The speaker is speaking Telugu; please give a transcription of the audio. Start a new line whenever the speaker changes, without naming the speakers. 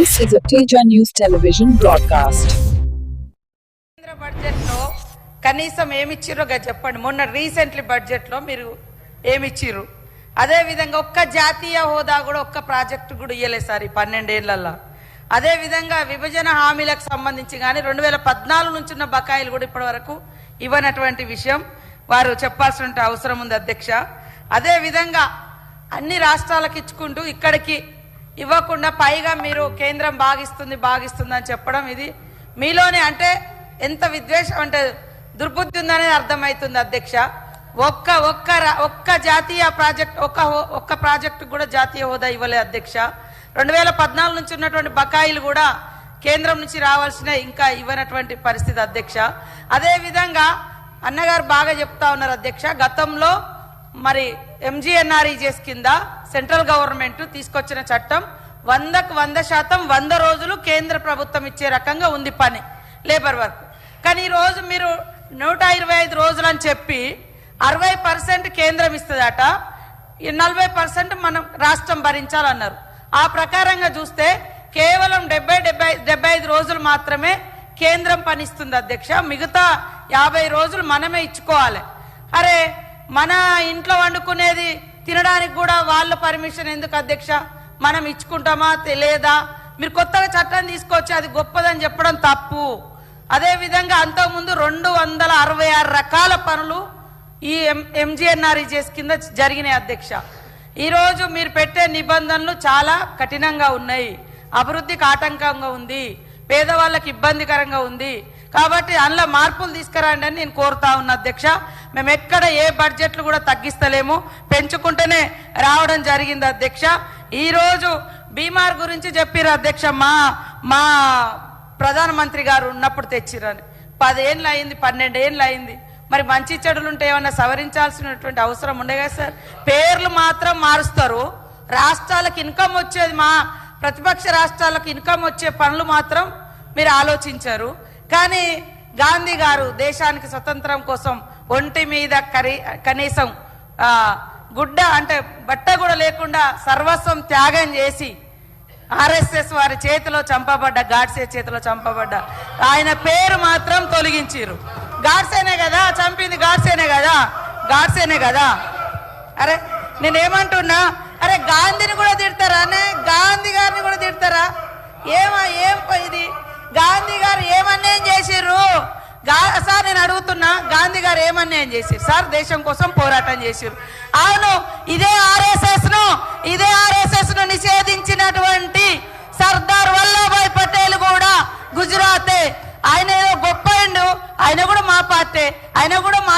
This is a Teja News television broadcast.
కేంద్ర బడ్జెట్ లో కనీసం ఏమిచ్చిరో చెప్పండి. మొన్న రీసెంట్లీ బడ్జెట్ లో మీరు ఏమిచ్చిర్రు? అదే విధంగా ఒక్క జాతీయ హోదా కూడా ఒక్క ప్రాజెక్టు కూడా ఇయ్యలేదు సార్ ఈ 12 ఏళ్లలో. అదే విధంగా విభజన హామీలకు సంబంధించి కానీ 2014 నుంచి ఉన్న బకాయిలు కూడా ఇప్పటి వరకు ఇవ్వనటువంటి విషయం వారు చెప్పాల్సిన అవసరం ఉంది అధ్యక్ష. అదే విధంగా అన్ని రాష్ట్రాలకు ఇచ్చుకుంటూ ఇక్కడికి ఇవ్వకుండా పైగా మీరు కేంద్రం బాగిస్తుంది అని చెప్పడం ఇది మీలోనే అంటే ఎంత విద్వేషం అంటే దుర్బుద్ధి ఉందనేది అర్థమవుతుంది అధ్యక్ష. ఒక్క జాతీయ ప్రాజెక్ట్ ఒక్క ప్రాజెక్టు కూడా జాతీయ హోదా ఇవ్వలే అధ్యక్ష. 2014 నుంచి ఉన్నటువంటి బకాయిలు కూడా కేంద్రం నుంచి రావాల్సిన ఇంకా ఇవ్వనటువంటి పరిస్థితి అధ్యక్ష. అదే విధంగా అన్నగారు బాగా చెప్తా ఉన్నారు అధ్యక్ష. గతంలో మరి MGNREGS కింద సెంట్రల్ గవర్నమెంట్ తీసుకొచ్చిన చట్టం 100కు 100% 100 రోజులు కేంద్ర ప్రభుత్వం ఇచ్చే రకంగా ఉంది పని లేబర్ వర్క్. కానీ ఈ రోజు మీరు 125 రోజులు అని చెప్పి 60% కేంద్రం ఇస్తుందట, 40% మనం రాష్ట్రం భరించాలన్నారు. ఆ ప్రకారంగా చూస్తే కేవలం 70-75 రోజులు మాత్రమే కేంద్రం పనిస్తుంది అధ్యక్ష. మిగతా 50 రోజులు మనమే ఇచ్చుకోవాలి. అరే మన ఇంట్లో వండుకునేది తినడానికి కూడా వాళ్ళ పర్మిషన్ ఎందుకు అధ్యక్ష? మనం ఇచ్చుకుంటామా లేదా? మీరు కొత్తగా చట్టం తీసుకొచ్చి అది గొప్పదని చెప్పడం తప్పు. అదే విధంగా అంతకుముందు 266 రకాల పనులు ఈ MGNREGS కింద జరిగినాయి అధ్యక్ష. ఈరోజు మీరు పెట్టే నిబంధనలు చాలా కఠినంగా ఉన్నాయి, అభివృద్ధికి ఆటంకంగా ఉంది, పేదవాళ్ళకి ఇబ్బందికరంగా ఉంది. కాబట్టి అందులో మార్పులు తీసుకురండి అని నేను కోరుతా ఉన్నా అధ్యక్ష. మేము ఎక్కడ ఏ బడ్జెట్లు కూడా తగ్గిస్తలేము, పెంచుకుంటేనే రావడం జరిగింది అధ్యక్ష. ఈరోజు బీమార్ గురించి చెప్పారు అధ్యక్ష. మా ప్రధానమంత్రి గారు ఉన్నప్పుడు తెచ్చిరని 10 ఏళ్ళు అయింది, 12 ఏళ్ళు అయింది. మరి మంచి చెడులు ఉంటే ఏమన్నా సవరించాల్సినటువంటి అవసరం ఉండే కదా సార్? పేర్లు మాత్రం మారుస్తారు, రాష్ట్రాలకు ఇన్కమ్ వచ్చేది మా ప్రతిపక్ష రాష్ట్రాలకు ఇన్కమ్ వచ్చే పనులు మాత్రం మీరు ఆలోచించారు. కానీ గాంధీ గారు దేశానికి స్వతంత్రం కోసం ఒంటి మీద కనీసం గుడ్డ అంటే బట్ట కూడా లేకుండా సర్వస్వం త్యాగం చేసి RSS వారి చేతిలో చంపబడ్డ, గాడ్సే చేతిలో చంపబడ్డ ఆయన పేరు మాత్రం తొలగించారు. గాడ్సేనే కదా చంపింది, గాడ్సేనే కదా. అరే నేనేమంటున్నా, అరే గాంధీని కూడా తిడతారా? గాంధీ గారిని కూడా తిడతారా? ఏం ఇది? గాంధీ గారు ఏమన్యాయం చేసిర్రు సార్? నేను అడుగుతున్నా, గాంధీ గారు ఏమన్యాయం చేసిర్రు సార్? దేశం కోసం పోరాటం చేసిర్రు. అవును, ఇదే ఆర్ఎస్ఎస్ ను నిషేధించినటువంటి సర్దార్ వల్లభాయ్ పటేల్ కూడా గుజరాతే. ఆయన ఏదో గొప్ప ఆయన కూడా మా పార్టీ, ఆయన కూడా మా